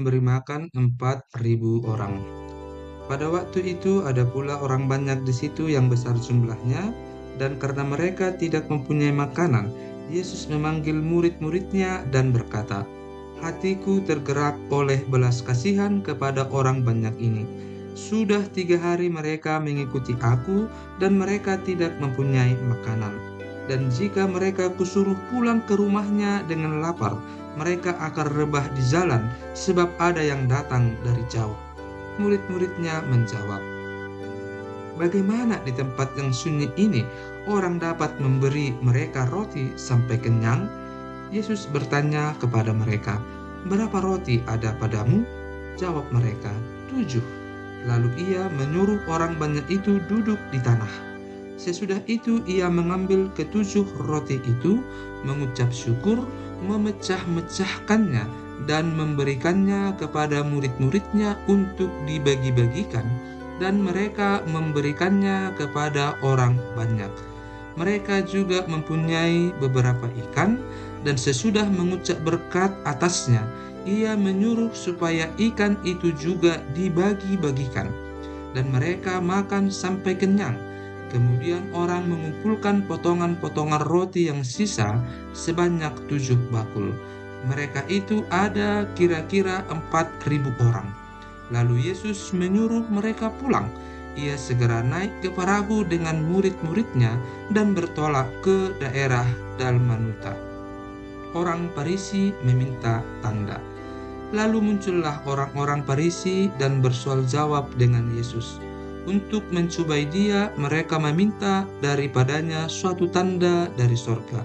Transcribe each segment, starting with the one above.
memberi makan 4.000 orang. Pada waktu itu ada pula orang banyak di situ yang besar jumlahnya, dan karena mereka tidak mempunyai makanan, Yesus memanggil murid-muridnya dan berkata, "Hatiku tergerak oleh belas kasihan kepada orang banyak ini. Sudah 3 hari mereka mengikuti aku dan mereka tidak mempunyai makanan. Dan jika mereka kusuruh pulang ke rumahnya dengan lapar, mereka akan rebah di jalan sebab ada yang datang dari jauh." Murid-muridnya menjawab, "Bagaimana di tempat yang sunyi ini orang dapat memberi mereka roti sampai kenyang?" Yesus bertanya kepada mereka, "Berapa roti ada padamu?" Jawab mereka, "7." Lalu ia menyuruh orang banyak itu duduk di tanah. Sesudah itu ia mengambil ketujuh roti itu, mengucap syukur, memecah-mecahkannya, dan memberikannya kepada murid-muridnya untuk dibagi-bagikan, dan mereka memberikannya kepada orang banyak. Mereka juga mempunyai beberapa ikan, dan sesudah mengucap berkat atasnya, ia menyuruh supaya ikan itu juga dibagi-bagikan, dan mereka makan sampai kenyang. Kemudian orang mengumpulkan potongan-potongan roti yang sisa sebanyak 7 bakul. Mereka itu ada kira-kira 4.000 orang. Lalu Yesus menyuruh mereka pulang. Ia segera naik ke perahu dengan murid-muridnya dan bertolak ke daerah Dalmanuta. Orang Farisi meminta tanda. Lalu muncullah orang-orang Farisi dan bersoal jawab dengan Yesus. Untuk mencobai dia, mereka meminta daripadanya suatu tanda dari sorga.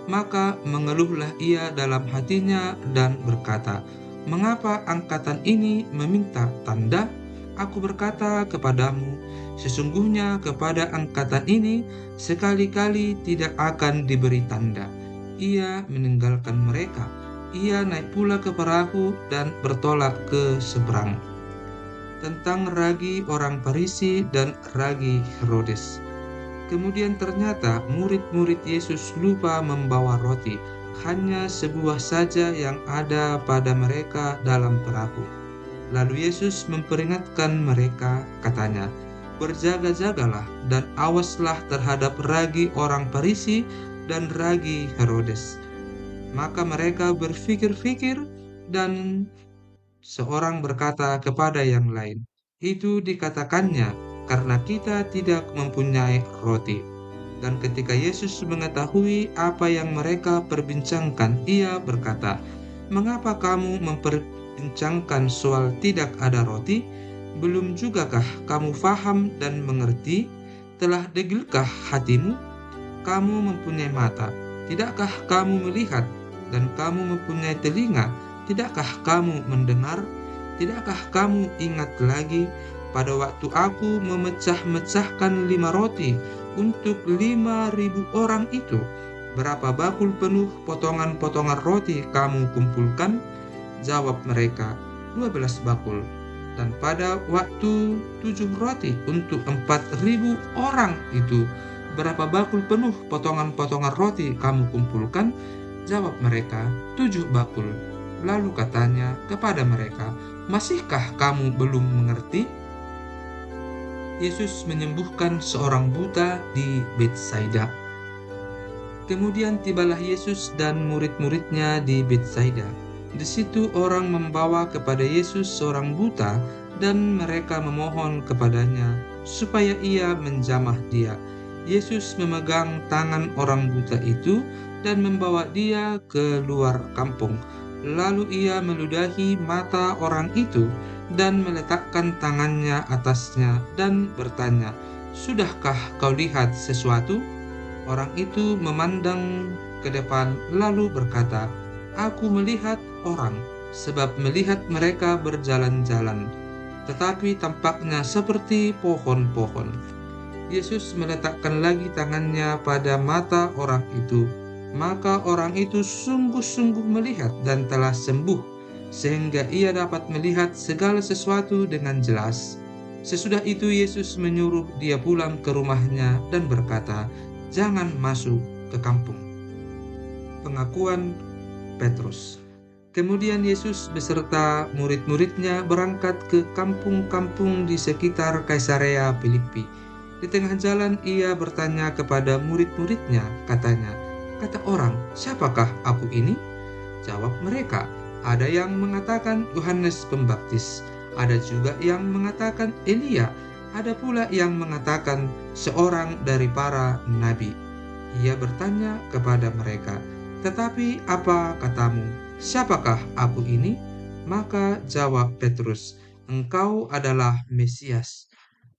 Maka mengeluhlah ia dalam hatinya dan berkata, "Mengapa angkatan ini meminta tanda? Aku berkata kepadamu, sesungguhnya kepada angkatan ini sekali-kali tidak akan diberi tanda." Ia meninggalkan mereka. Ia naik pula ke perahu dan bertolak ke seberang. Tentang ragi orang Farisi dan ragi Herodes. Kemudian ternyata murid-murid Yesus lupa membawa roti, hanya sebuah saja yang ada pada mereka dalam perahu. Lalu Yesus memperingatkan mereka, katanya, "Berjaga-jagalah dan awaslah terhadap ragi orang Farisi dan ragi Herodes." Maka mereka berfikir-fikir, dan seorang berkata kepada yang lain, "Itu dikatakannya karena kita tidak mempunyai roti." Dan ketika Yesus mengetahui apa yang mereka perbincangkan, ia berkata, "Mengapa kamu memperbincangkan soal tidak ada roti? Belum jugakah kamu faham dan mengerti? Telah degilkah hatimu? Kamu mempunyai mata, tidakkah kamu melihat? Dan kamu mempunyai telinga, tidakkah kamu mendengar? Tidakkah kamu ingat lagi pada waktu aku memecah-mecahkan 5 roti untuk 5.000 orang itu? Berapa bakul penuh potongan-potongan roti kamu kumpulkan?" Jawab mereka, 12 bakul. Dan pada waktu 7 roti untuk 4.000 orang itu, berapa bakul penuh potongan-potongan roti kamu kumpulkan? Jawab mereka, 7 bakul. Lalu katanya kepada mereka, "Masihkah kamu belum mengerti?" Yesus menyembuhkan seorang buta di Betsaida. Kemudian tibalah Yesus dan murid-muridnya di Betsaida. Di situ orang membawa kepada Yesus seorang buta, dan mereka memohon kepadanya supaya ia menjamah dia. Yesus memegang tangan orang buta itu dan membawa dia ke luar kampung. Lalu ia meludahi mata orang itu dan meletakkan tangannya atasnya dan bertanya, "Sudahkah kau lihat sesuatu?" Orang itu memandang ke depan lalu berkata, "Aku melihat orang, sebab melihat mereka berjalan-jalan, tetapi tampaknya seperti pohon-pohon." Yesus meletakkan lagi tangannya pada mata orang itu. Maka orang itu sungguh-sungguh melihat dan telah sembuh, sehingga ia dapat melihat segala sesuatu dengan jelas. Sesudah itu Yesus menyuruh dia pulang ke rumahnya dan berkata, "Jangan masuk ke kampung." Pengakuan Petrus. Kemudian Yesus beserta murid-muridnya berangkat ke kampung-kampung di sekitar Kaisarea Filipi. Di tengah jalan ia bertanya kepada murid-muridnya, katanya, "Kata orang, siapakah aku ini?" Jawab mereka, "Ada yang mengatakan Yohanes Pembaptis, ada juga yang mengatakan Elia, ada pula yang mengatakan seorang dari para nabi." Ia bertanya kepada mereka, "Tetapi apa katamu? Siapakah aku ini?" Maka jawab Petrus, "Engkau adalah Mesias."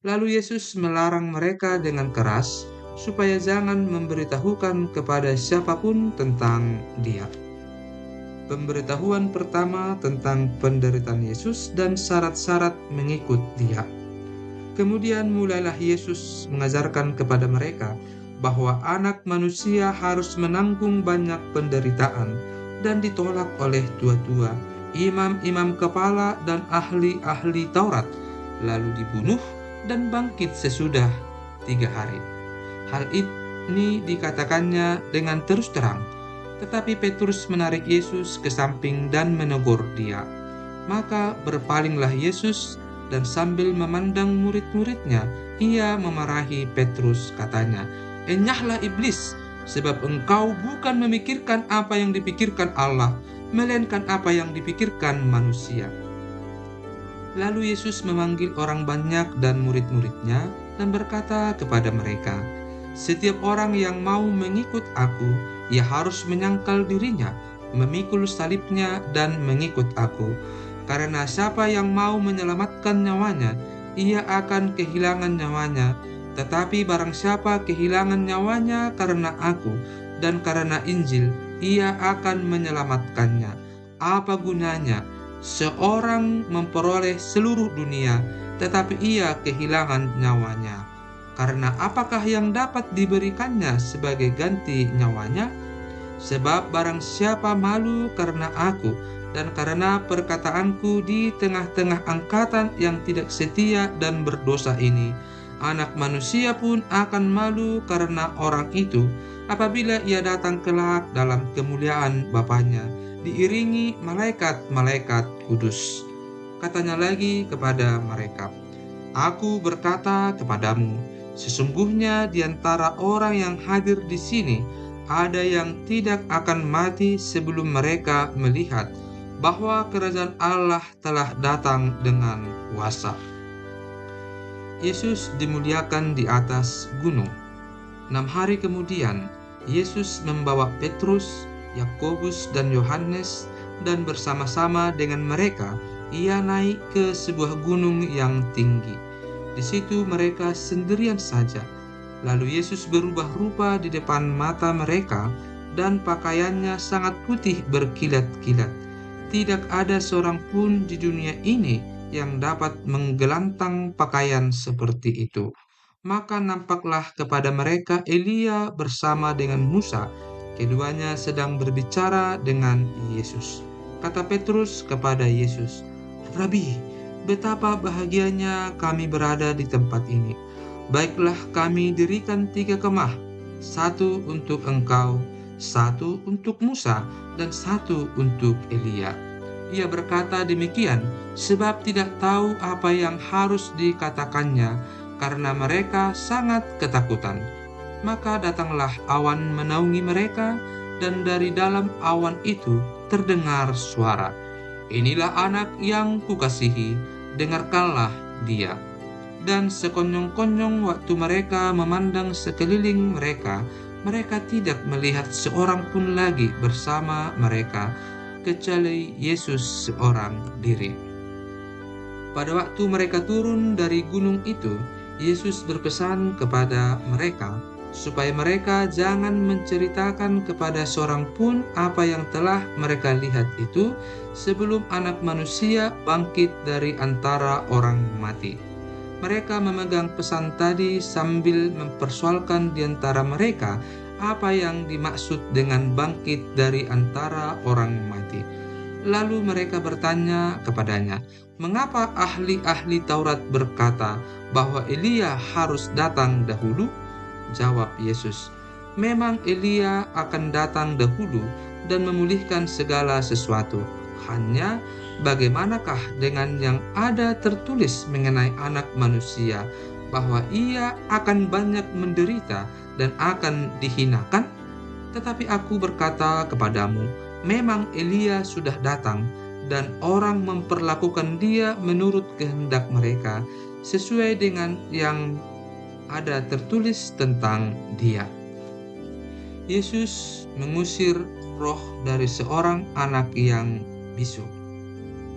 Lalu Yesus melarang mereka dengan keras supaya jangan memberitahukan kepada siapapun tentang Dia. Pemberitahuan pertama tentang penderitaan Yesus dan syarat-syarat mengikut Dia. Kemudian mulailah Yesus mengajarkan kepada mereka bahwa Anak Manusia harus menanggung banyak penderitaan dan ditolak oleh tua-tua, imam-imam kepala, dan ahli-ahli Taurat, lalu dibunuh dan bangkit sesudah 3 hari. Hal ini dikatakannya dengan terus terang, tetapi Petrus menarik Yesus ke samping dan menegur dia. Maka berpalinglah Yesus dan sambil memandang murid-muridnya, ia memarahi Petrus, katanya, "Enyahlah iblis, sebab engkau bukan memikirkan apa yang dipikirkan Allah, melainkan apa yang dipikirkan manusia." Lalu Yesus memanggil orang banyak dan murid-muridnya dan berkata kepada mereka, "Setiap orang yang mau mengikut aku, ia harus menyangkal dirinya, memikul salibnya dan mengikut aku. Karena siapa yang mau menyelamatkan nyawanya, ia akan kehilangan nyawanya. Tetapi barang siapa kehilangan nyawanya karena aku dan karena Injil, ia akan menyelamatkannya. Apa gunanya seorang memperoleh seluruh dunia, tetapi ia kehilangan nyawanya? Karena apakah yang dapat diberikannya sebagai ganti nyawanya? Sebab barang siapa malu karena aku dan karena perkataanku di tengah-tengah angkatan yang tidak setia dan berdosa ini, Anak Manusia pun akan malu karena orang itu apabila ia datang kelak dalam kemuliaan Bapanya, diiringi malaikat-malaikat kudus. Katanya lagi kepada mereka, "Aku berkata kepadamu, sesungguhnya di antara orang yang hadir di sini ada yang tidak akan mati sebelum mereka melihat bahwa kerajaan Allah telah datang dengan kuasa." Yesus dimuliakan di atas gunung. 6 hari kemudian, Yesus membawa Petrus, Yakobus, dan Yohanes, dan bersama-sama dengan mereka, ia naik ke sebuah gunung yang tinggi. Di situ mereka sendirian saja. Lalu Yesus berubah rupa di depan mata mereka, dan pakaiannya sangat putih berkilat-kilat. Tidak ada seorang pun di dunia ini yang dapat menggelantang pakaian seperti itu. Maka nampaklah kepada mereka Elia bersama dengan Musa. Keduanya sedang berbicara dengan Yesus. Kata Petrus kepada Yesus, "Rabi, betapa bahagianya kami berada di tempat ini. Baiklah kami dirikan 3 kemah, 1 untuk engkau, 1 untuk Musa, dan 1 untuk Elia." Ia berkata demikian sebab tidak tahu apa yang harus dikatakannya, karena mereka sangat ketakutan. Maka datanglah awan menaungi mereka, dan dari dalam awan itu terdengar suara, "Inilah anak yang kukasihi, dengarkanlah dia." Dan sekonyong-konyong waktu mereka memandang sekeliling mereka, mereka tidak melihat seorang pun lagi bersama mereka, kecuali Yesus seorang diri. Pada waktu mereka turun dari gunung itu, Yesus berpesan kepada mereka supaya mereka jangan menceritakan kepada seorang pun apa yang telah mereka lihat itu sebelum Anak Manusia bangkit dari antara orang mati. Mereka memegang pesan tadi sambil mempersoalkan di antara mereka apa yang dimaksud dengan bangkit dari antara orang mati. Lalu mereka bertanya kepadanya, "Mengapa ahli-ahli Taurat berkata bahwa Elia harus datang dahulu?" Jawab Yesus, "Memang Elia akan datang dahulu dan memulihkan segala sesuatu. Hanya bagaimanakah dengan yang ada tertulis mengenai Anak Manusia, bahwa ia akan banyak menderita dan akan dihinakan? Tetapi aku berkata kepadamu, memang Elia sudah datang, dan orang memperlakukan dia menurut kehendak mereka, sesuai dengan yang ada tertulis tentang dia. Yesus mengusir roh dari seorang anak yang bisu.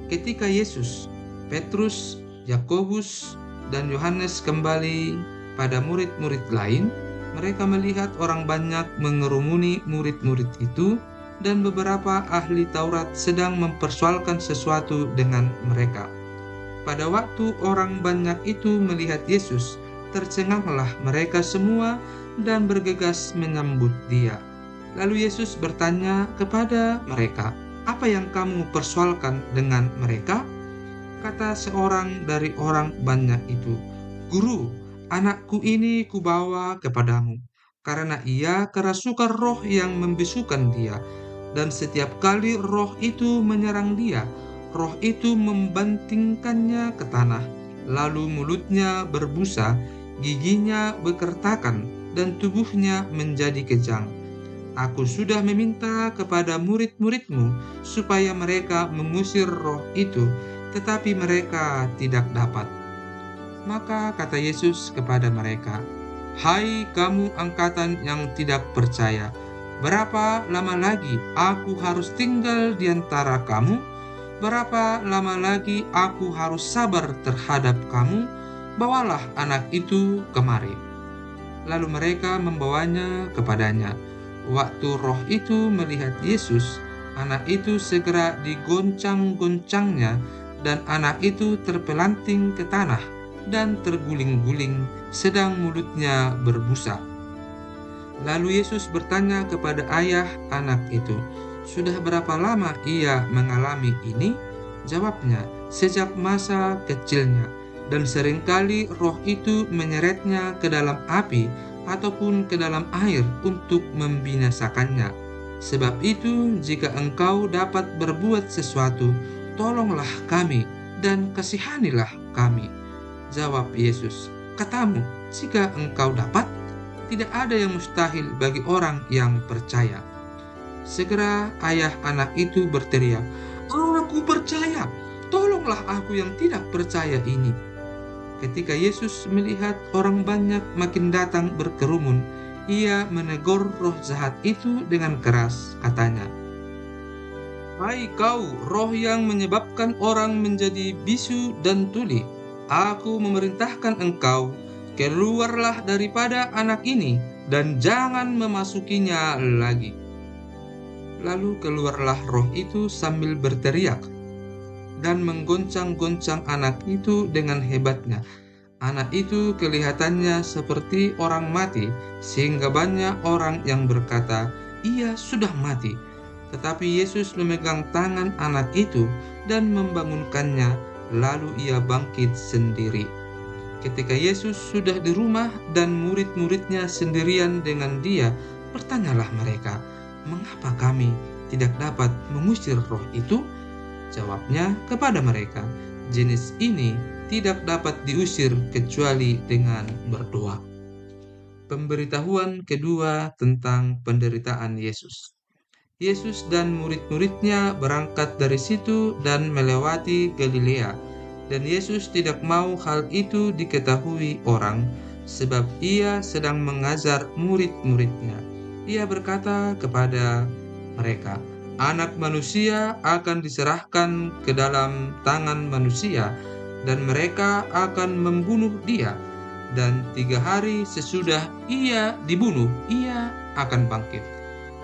Ketika Yesus, Petrus, Yakobus, dan Yohanes kembali pada murid-murid lain, mereka melihat orang banyak mengerumuni murid-murid itu, dan beberapa ahli Taurat sedang mempersoalkan sesuatu dengan mereka. Pada waktu orang banyak itu melihat Yesus, tercenganglah mereka semua dan bergegas menyambut Dia. Lalu Yesus bertanya kepada mereka, "Apa yang kamu persoalkan dengan mereka?" Kata seorang dari orang banyak itu, "Guru, anakku ini kubawa kepadamu, karena ia kerasukan roh yang membisukan dia, dan setiap kali roh itu menyerang dia, roh itu membantingkannya ke tanah, lalu mulutnya berbusa, giginya bekertakan, dan tubuhnya menjadi kejang. Aku sudah meminta kepada murid-muridmu supaya mereka mengusir roh itu, tetapi mereka tidak dapat." Maka kata Yesus kepada mereka, "Hai kamu angkatan yang tidak percaya, berapa lama lagi aku harus tinggal di antara kamu? Berapa lama lagi aku harus sabar terhadap kamu? Bawalah anak itu kemari." Lalu mereka membawanya kepadanya. Waktu roh itu melihat Yesus, anak itu segera digoncang-goncangnya, dan anak itu terpelanting ke tanah dan terguling-guling, sedang mulutnya berbusa. Lalu Yesus bertanya kepada ayah anak itu, "Sudah berapa lama ia mengalami ini?" Jawabnya, "Sejak masa kecilnya, dan seringkali roh itu menyeretnya ke dalam api ataupun ke dalam air untuk membinasakannya. Sebab itu, jika engkau dapat berbuat sesuatu, tolonglah kami dan kasihanilah kami." Jawab Yesus, "Katamu, jika engkau dapat, tidak ada yang mustahil bagi orang yang percaya." Segera ayah anak itu berteriak, "Aku percaya, tolonglah aku yang tidak percaya ini." Ketika Yesus melihat orang banyak makin datang berkerumun, ia menegur roh jahat itu dengan keras, katanya, "Hai kau, roh yang menyebabkan orang menjadi bisu dan tuli, aku memerintahkan engkau, keluarlah daripada anak ini, dan jangan memasukinya lagi." Lalu keluarlah roh itu sambil berteriak, dan menggoncang-goncang anak itu dengan hebatnya. Anak itu kelihatannya seperti orang mati, sehingga banyak orang yang berkata, "Ia sudah mati." Tetapi Yesus memegang tangan anak itu dan membangunkannya, lalu ia bangkit sendiri. Ketika Yesus sudah di rumah dan murid-muridnya sendirian dengan dia, bertanyalah mereka, "Mengapa kami tidak dapat mengusir roh itu?" Jawabnya kepada mereka, "Jenis ini tidak dapat diusir kecuali dengan berdoa." Pemberitahuan kedua tentang penderitaan Yesus. Yesus dan murid-muridnya berangkat dari situ dan melewati Galilea, dan Yesus tidak mau hal itu diketahui orang, sebab ia sedang mengajar murid-muridnya. Ia berkata kepada mereka, "Anak manusia akan diserahkan ke dalam tangan manusia, dan mereka akan membunuh dia, dan 3 hari sesudah ia dibunuh, ia akan bangkit."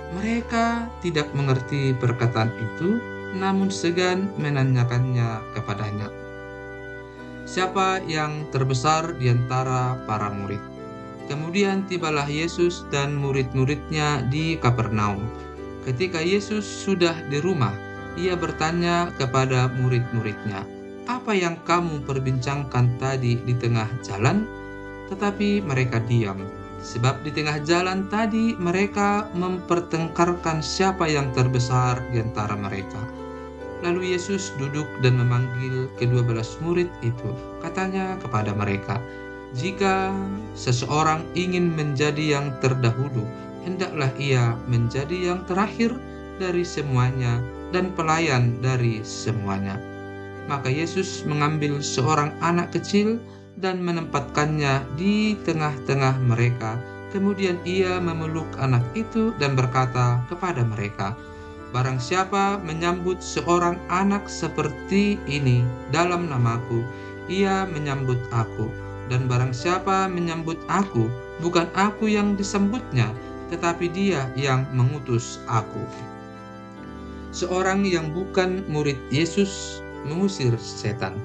Mereka tidak mengerti perkataan itu, namun segan menanyakannya kepadanya, "Siapa yang terbesar di antara para murid?" Kemudian tibalah Yesus dan murid-muridnya di Kapernaum. Ketika Yesus sudah di rumah, ia bertanya kepada murid-muridnya, "Apa yang kamu perbincangkan tadi di tengah jalan?" Tetapi mereka diam, sebab di tengah jalan tadi mereka mempertengkarkan siapa yang terbesar di antara mereka. Lalu Yesus duduk dan memanggil ke-12 murid itu. Katanya kepada mereka, "Jika seseorang ingin menjadi yang terdahulu, hendaklah ia menjadi yang terakhir dari semuanya dan pelayan dari semuanya." Maka Yesus mengambil seorang anak kecil dan menempatkannya di tengah-tengah mereka. Kemudian ia memeluk anak itu dan berkata kepada mereka, "Barang siapa menyambut seorang anak seperti ini dalam namaku, ia menyambut aku. Dan barang siapa menyambut aku, bukan aku yang disambutnya, tetapi dia yang mengutus aku." Seorang yang bukan murid Yesus mengusir setan.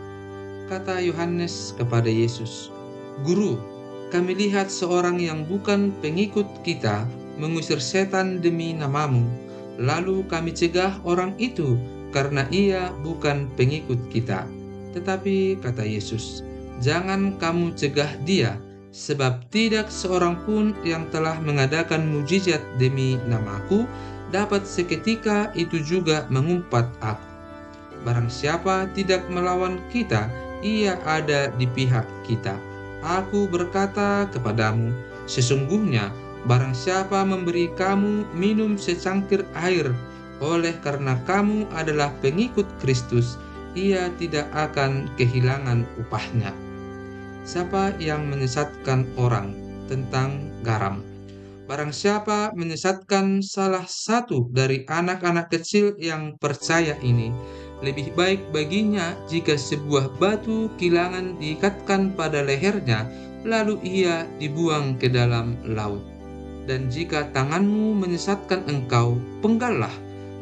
Kata Yohanes kepada Yesus, "Guru, kami lihat seorang yang bukan pengikut kita mengusir setan demi namamu. Lalu kami cegah orang itu karena ia bukan pengikut kita." Tetapi kata Yesus, "Jangan kamu cegah dia, sebab tidak seorang pun yang telah mengadakan mujizat demi namaku dapat seketika itu juga mengumpat aku. Barang siapa tidak melawan kita, ia ada di pihak kita. Aku berkata kepadamu, sesungguhnya barang siapa memberi kamu minum secangkir air oleh karena kamu adalah pengikut Kristus, ia tidak akan kehilangan upahnya." Siapa yang menyesatkan orang tentang garam? Barang siapa menyesatkan salah satu dari anak-anak kecil yang percaya ini, lebih baik baginya jika sebuah batu kilangan diikatkan pada lehernya, lalu ia dibuang ke dalam laut. Dan jika tanganmu menyesatkan engkau, penggallah,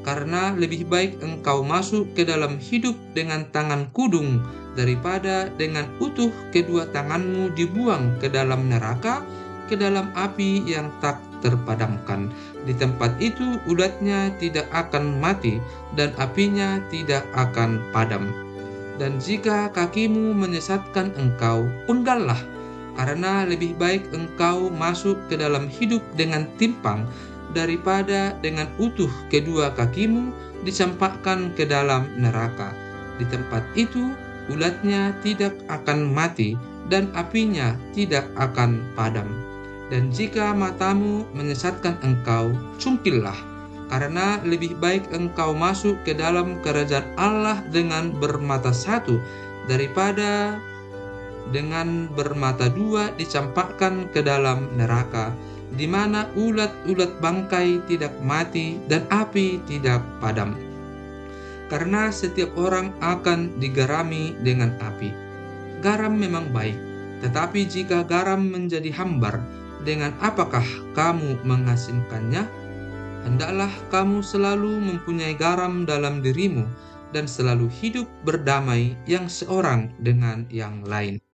karena lebih baik engkau masuk ke dalam hidup dengan tangan kudung daripada dengan utuh kedua tanganmu dibuang ke dalam neraka, ke dalam api yang tak terpadamkan. Di tempat itu ulatnya tidak akan mati dan apinya tidak akan padam. Dan jika kakimu menyesatkan engkau, penggallah, karena lebih baik engkau masuk ke dalam hidup dengan timpang daripada dengan utuh kedua kakimu dicampakkan ke dalam neraka. Di tempat itu ulatnya tidak akan mati dan apinya tidak akan padam. Dan jika matamu menyesatkan engkau, cungkillah, karena lebih baik engkau masuk ke dalam kerajaan Allah dengan bermata satu daripada dengan bermata dua dicampakkan ke dalam neraka, di mana ulat-ulat bangkai tidak mati dan api tidak padam. Karena setiap orang akan digarami dengan api. Garam memang baik, tetapi jika garam menjadi hambar, dengan apakah kamu mengasinkannya? Hendaklah kamu selalu mempunyai garam dalam dirimu dan selalu hidup berdamai yang seorang dengan yang lain.